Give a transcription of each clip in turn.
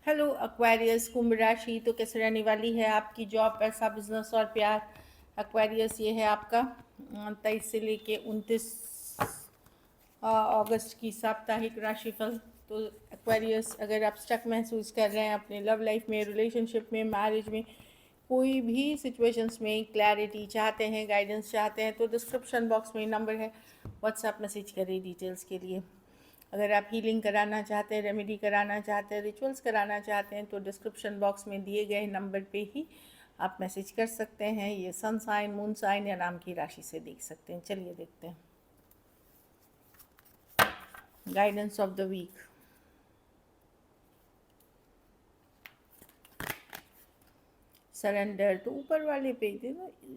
Hello Aquarius कुंभ राशि। तो कैसे रहने वाली है आपकी जॉब, पैसा, बिजनेस और प्यार। एक्वेरियस ये है आपका 23 से लेके 29 अगस्त की साप्ताहिक राशिफल। तो एक्वेरियस, अगर आप स्टक महसूस कर रहे हैं अपने लव लाइफ में, रिलेशनशिप में, मैरिज में, कोई भी सिचुएशंस में क्लैरिटी चाहते हैं, गाइडेंस चाहते हैं, तो डिस्क्रिप्शन बॉक्स में नंबर है, व्हाट्सएप मैसेज करिए डिटेल्स के लिए। अगर आप हीलिंग कराना चाहते हैं, रेमेडी कराना चाहते हैं, रिचुअल्स कराना चाहते हैं, तो डिस्क्रिप्शन बॉक्स में दिए गए नंबर पे ही आप मैसेज कर सकते हैं। ये सन साइन, मून साइन या नाम की राशि से देख सकते हैं। चलिए देखते हैं guidance of the week. Surrender, तो ऊपर वाले पे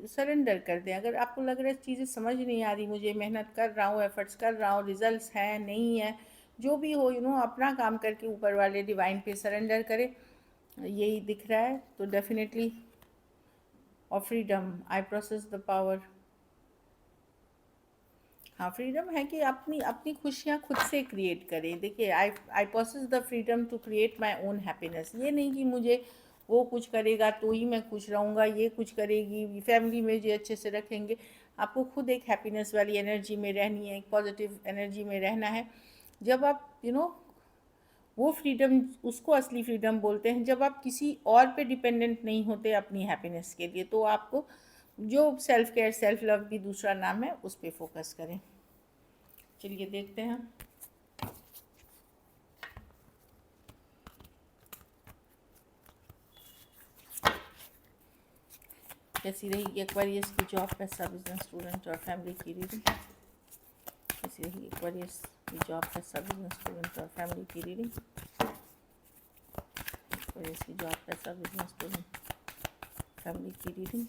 सरेंडर कर दें। अगर आपको लग रहा है चीज़ें समझ नहीं आ रही, मुझे मेहनत कर रहा हूँ, एफर्ट्स कर रहा हूँ, रिजल्ट्स हैं नहीं है, जो भी हो अपना काम करके ऊपर वाले डिवाइन पे सरेंडर करें, यही दिख रहा है। तो डेफिनेटली, और freedom, I process the power. हाँ, फ्रीडम है कि अपनी अपनी खुशियाँ खुद से क्रिएट करें। देखिए, I I possess the freedom to create my own happiness. ये नहीं कि मुझे वो कुछ करेगा तो ही मैं खुश रहूँगा, ये कुछ करेगी, फैमिली में जो अच्छे से रखेंगे। आपको खुद एक हैप्पीनेस वाली एनर्जी में रहनी है, एक पॉजिटिव एनर्जी में रहना है। जब आप वो फ्रीडम, उसको असली फ्रीडम बोलते हैं जब आप किसी और पे डिपेंडेंट नहीं होते अपनी हैप्पीनेस के लिए। तो आपको जो सेल्फ केयर, सेल्फ लव भी दूसरा नाम है, उस पर फोकस करें। चलिए देखते हैं कैसी रहेगी एक्वेरियस की जॉब, पैसा, बिजनेस, स्टूडेंट और फैमिली की रीडिंग। कैसी रहेगी एक्वेरियस की जॉब, पैसा, बिजनेस, स्टूडेंट और फैमिली की रीडिंग। एक्वेरियस की जॉब, पैसा, बिजनेस, स्टूडेंट, फैमिली की रीडिंग।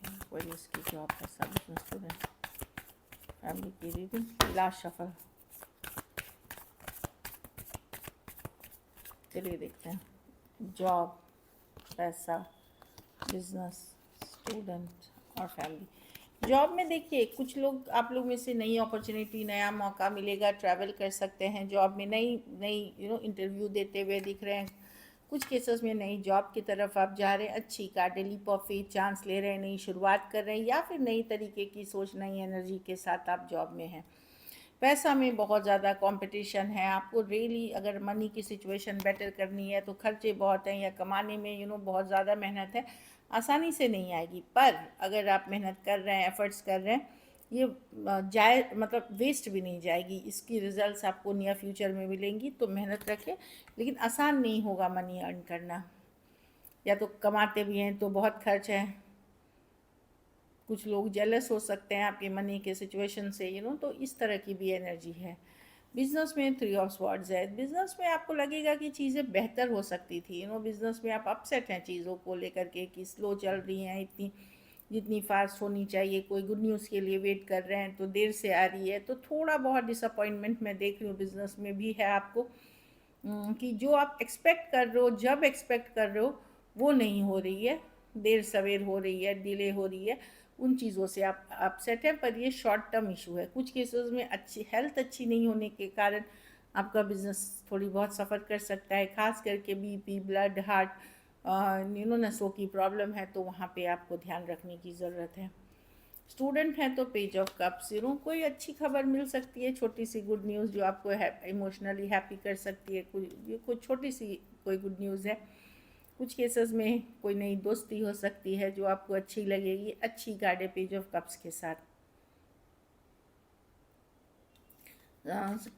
एक्वेरियस की जॉब, पैसा, बिजनेस, स्टूडेंट, फैमिली की रीडिंग। Last shuffle. चलिए देखते हैं जॉब, पैसा, बिजनेस, स्टूडेंट और फैमिली। जॉब में देखिए, कुछ लोग, आप लोग में से नई अपॉर्चुनिटी, नया मौका मिलेगा, ट्रैवल कर सकते हैं। जॉब में नई नई इंटरव्यू देते हुए दिख रहे हैं। कुछ केसेस में नई जॉब की तरफ आप जा रहे हैं, अच्छी card, leap of faith, chance ले रहे हैं, नई शुरुआत कर रहे हैं, या फिर नई तरीके की सोच, नई एनर्जी के साथ आप जॉब में हैं। पैसा में बहुत ज़्यादा कंपटीशन है। आपको रियली अगर मनी की सिचुएशन बेटर करनी है तो खर्चे बहुत हैं, या कमाने में बहुत ज़्यादा मेहनत है, आसानी से नहीं आएगी। पर अगर आप मेहनत कर रहे हैं, एफर्ट्स कर रहे हैं, ये जाए मतलब वेस्ट भी नहीं जाएगी। इसकी रिजल्ट्स आपको नियर फ्यूचर में मिलेंगी। तो मेहनत रखें, लेकिन आसान नहीं होगा मनी अर्न करना। या तो कमाते भी हैं तो बहुत खर्च है। कुछ लोग जेलस हो सकते हैं आपके मनी के सिचुएशन से, तो इस तरह की भी एनर्जी है। बिजनेस में 3 ऑफ स्वॉर्ड्स है। बिजनेस में आपको लगेगा कि चीज़ें बेहतर हो सकती थी। बिजनेस में आप अपसेट हैं चीज़ों को लेकर के कि स्लो चल रही हैं, इतनी जितनी फास्ट होनी चाहिए। कोई गुड न्यूज़ के लिए वेट कर रहे हैं तो देर से आ रही है। तो थोड़ा बहुत डिसअपॉइंटमेंट मैं देख रही हूँ बिजनेस में भी है आपको, कि जो आप एक्सपेक्ट कर रहे हो, जब एक्सपेक्ट कर रहे हो, वो नहीं हो रही है। देर सवेर हो रही है, डिले हो रही है, उन चीज़ों से आप अपसेट हैं। पर ये शॉर्ट टर्म इशू है। कुछ केसेस में अच्छी हेल्थ अच्छी नहीं होने के कारण आपका बिजनेस थोड़ी बहुत सफ़र कर सकता है। खास करके बीपी, ब्लड, हार्ट, नसों की प्रॉब्लम है, तो वहाँ पे आपको ध्यान रखने की ज़रूरत है। स्टूडेंट हैं तो पेज ऑफ कप्स, कोई अच्छी खबर मिल सकती है, छोटी सी गुड न्यूज़ जो आपको इमोशनली हैप्पी कर सकती है। कोई छोटी सी कोई गुड न्यूज़ है। कुछ केसेस में कोई नई दोस्ती हो सकती है जो आपको अच्छी लगेगी। अच्छी कार्ड है पेज ऑफ कप्स के साथ।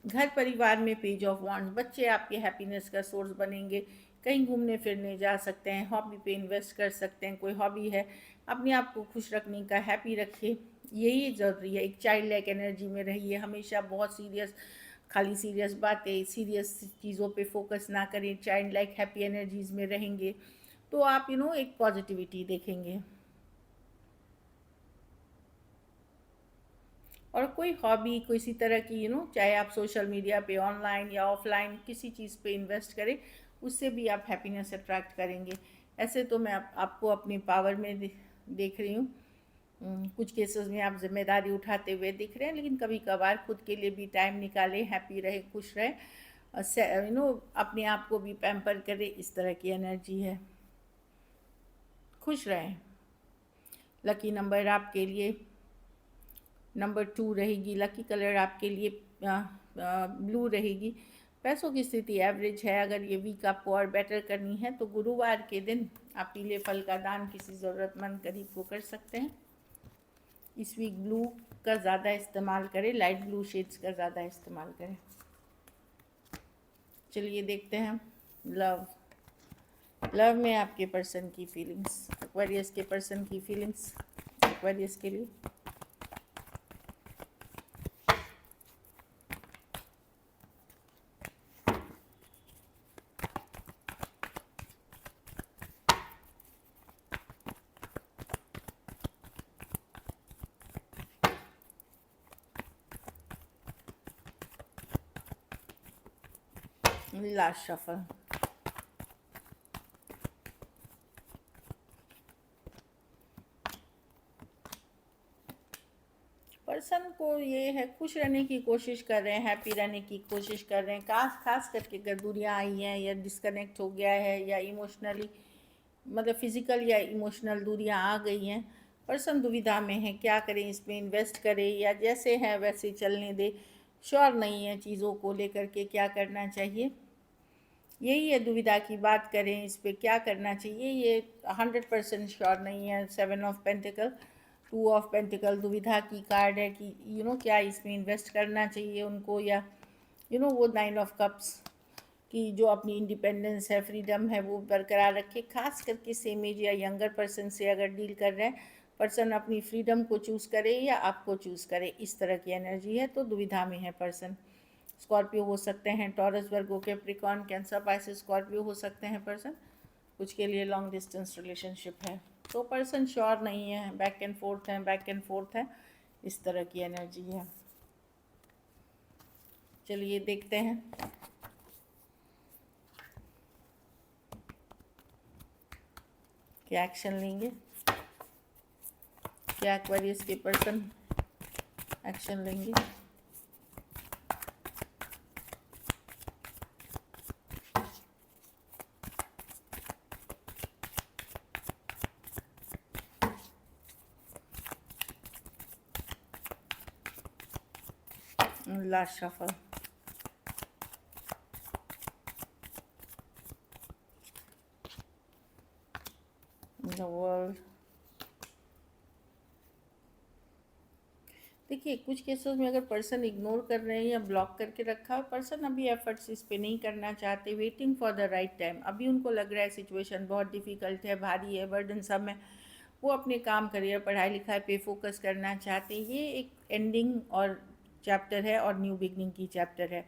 घर परिवार में पेज ऑफ वॉन्ड्स, बच्चे आपके हैप्पीनेस का सोर्स बनेंगे। कहीं घूमने फिरने जा सकते हैं, हॉबी पे इन्वेस्ट कर सकते हैं। कोई हॉबी है, अपने आप को खुश रखने का, हैप्पी रखिए, यही ज़रूरी है। एक चाइल्ड लाइक एनर्जी में रहिए हमेशा। बहुत सीरियस, खाली सीरियस बातें, सीरियस चीज़ों पे फोकस ना करें। चाइल्ड लाइक हैप्पी एनर्जीज़ में रहेंगे तो आप एक पॉजिटिविटी देखेंगे। और कोई हॉबी, किसी तरह की चाहे आप सोशल मीडिया पे, ऑनलाइन या ऑफलाइन, किसी चीज़ पे इन्वेस्ट करें, उससे भी आप हैप्पीनेस अट्रैक्ट करेंगे। ऐसे तो मैं आपको अपनी पावर में देख रही हूँ। कुछ केसेस में आप जिम्मेदारी उठाते हुए दिख रहे हैं, लेकिन कभी कभार खुद के लिए भी टाइम निकालें, हैप्पी रहे, खुश रहे। अपने आप को भी पैम्पर करे, इस तरह की एनर्जी है। खुश रहें। लकी नंबर आपके लिए नंबर 2 रहेगी। लकी कलर आपके लिए ब्लू रहेगी। पैसों की स्थिति एवरेज है। अगर ये वीक आपको और बेटर करनी है तो गुरुवार के दिन आप पीले फल का दान किसी ज़रूरतमंद गरीब को कर सकते हैं। इस वीक ब्लू का ज़्यादा इस्तेमाल करें, लाइट ब्लू शेड्स का ज़्यादा इस्तेमाल करें। चलिए देखते हैं लव में आपके पर्सन की फीलिंग्स, एक्वेरियस के पर्सन की फीलिंग्स एक्वेरियस के लिए। Last shuffle. पर्सन को ये है, खुश रहने की कोशिश कर रहे हैं, हैप्पी रहने की कोशिश कर रहे हैं। खास करके अगर दूरियां आई हैं या डिस्कनेक्ट हो गया है या इमोशनली मतलब फिज़िकल या इमोशनल दूरियां आ गई हैं, पर्सन दुविधा में है, क्या करें, इसमें इन्वेस्ट करें या जैसे है वैसे चलने दे। श्योर नहीं है चीज़ों को लेकर के क्या करना चाहिए। यही है, दुविधा की बात करें इस पर क्या करना चाहिए, ये 100% श्योर नहीं है। 7 ऑफ पेंटिकल, 2 ऑफ पेंटिकल दुविधा की कार्ड है कि क्या इसमें इन्वेस्ट करना चाहिए उनको, या वो 9 ऑफ कप्स कि जो अपनी इंडिपेंडेंस है, फ्रीडम है, वो बरकरार रखे। खास करके सेम एज या यंगर पर्सन से अगर डील कर रहे हैं, पर्सन अपनी फ्रीडम को चूज़ करे या आपको चूज़ करे, इस तरह की एनर्जी है, तो दुविधा में है पर्सन। स्कॉर्पियो हो सकते हैं, टॉरस, वर्गो, कैप्रिकॉर्न, कैंसर, पाइसेस, स्कॉर्पियो हो सकते हैं पर्सन। कुछ के लिए लॉन्ग डिस्टेंस रिलेशनशिप है, तो पर्सन श्योर नहीं है, बैक एंड फोर्थ है, इस तरह की एनर्जी है। चलिए देखते हैं क्या एक्शन लेंगे, क्या एक्वेरियस के पर्सन एक्शन लेंगे। Last shuffle. The world. देखिए, कुछ केसेस में अगर पर्सन इग्नोर कर रहे हैं या ब्लॉक करके रखा है, पर्सन अभी एफर्ट्स इस पे नहीं करना चाहते, waiting for the right time. अभी उनको लग रहा है सिचुएशन बहुत डिफ़िकल्ट है, भारी है, बर्डनसम है, वो अपने काम, करियर, पढ़ाई लिखाई पे फोकस करना चाहते हैं। ये एक एंडिंग और चैप्टर है और न्यू बिगनिंग की चैप्टर है,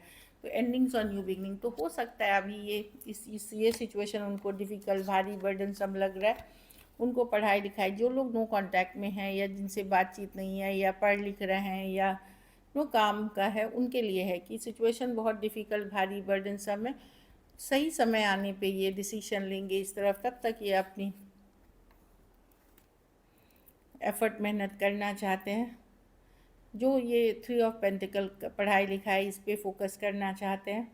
तो एंडिंग्स और न्यू बिगनिंग। तो हो सकता है अभी ये सिचुएशन उनको डिफ़िकल्ट, भारी, बर्डनसम लग रहा है। उनको पढ़ाई लिखाई, जो लोग नो कांटेक्ट में हैं या जिनसे बातचीत नहीं है या पढ़ लिख रहे हैं या नो काम का है, उनके लिए है कि सिचुएशन बहुत डिफ़िकल्ट, भारी, बर्डनसम है। सही समय आने पे ये डिसीजन लेंगे इस तरफ, तब तक ये अपनी एफर्ट, मेहनत करना चाहते हैं। जो ये 3 ऑफ पेंटिकल, पढ़ाई लिखाई, इस पे फोकस करना चाहते हैं।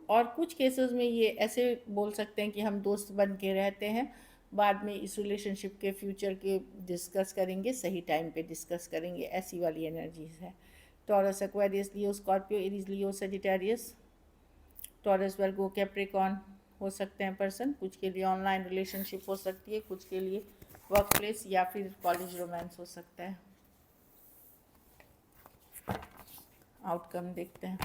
और कुछ केसेस में ये ऐसे बोल सकते हैं कि हम दोस्त बन के रहते हैं, बाद में इस रिलेशनशिप के फ्यूचर के डिस्कस करेंगे, सही टाइम पे डिस्कस करेंगे, ऐसी वाली एनर्जीज है। टॉरस, एक्वेरियस, लियो, स्कॉर्पियो, एरीज, लियो, सजिटेरियस, टॉरस, वर्गो, कैप्रिकॉर्न हो सकते हैं पर्सन। कुछ के लिए ऑनलाइन रिलेशनशिप हो सकती है, कुछ के लिए वर्क प्लेस या फिर कॉलेज रोमांस हो सकता है। आउटकम देखते हैं,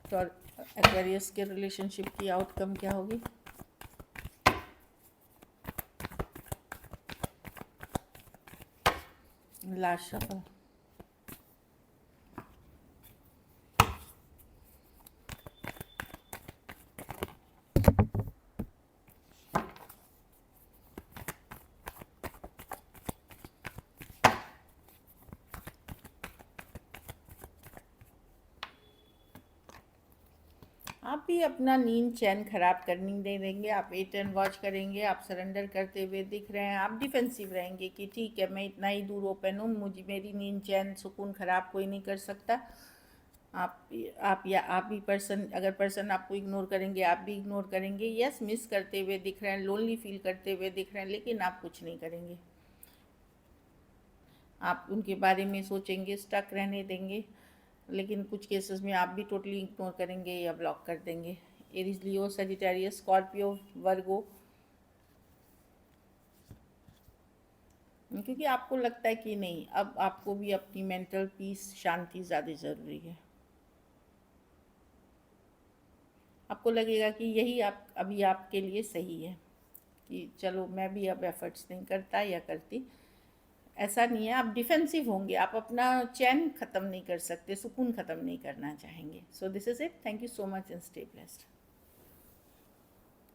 तो एक्वेरियस के रिलेशनशिप की आउटकम क्या होगी। Last shuffle. आप भी अपना नींद चैन खराब करने नहीं देंगे, आप वेट एंड वॉच करेंगे, आप सरेंडर करते हुए दिख रहे हैं, आप डिफेंसिव रहेंगे कि ठीक है मैं इतना ही दूर ओपन हूँ, मुझे मेरी नींद चैन सुकून खराब कोई नहीं कर सकता। आप भी पर्सन, अगर पर्सन आपको इग्नोर करेंगे आप भी इग्नोर करेंगे। यस, मिस करते हुए दिख रहे हैं, लोनली फील करते हुए दिख रहे हैं, लेकिन आप कुछ नहीं करेंगे, आप उनके बारे में सोचेंगे, स्टक रहने देंगे, लेकिन कुछ केसेस में आप भी टोटली इग्नोर करेंगे या ब्लॉक कर देंगे। एरीज, लियो, सजिटेरियस, स्कॉर्पियो, वर्गो, क्योंकि आपको लगता है कि नहीं, अब आपको भी अपनी मेंटल पीस, शांति ज़्यादा ज़रूरी है। आपको लगेगा कि यही आप अभी आपके लिए सही है, कि चलो मैं भी अब एफर्ट्स नहीं करता या करती। ऐसा नहीं है, आप डिफेंसिव होंगे, आप अपना चैन ख़त्म नहीं कर सकते, सुकून ख़त्म नहीं करना चाहेंगे। So this is it, thank you so much and stay blessed.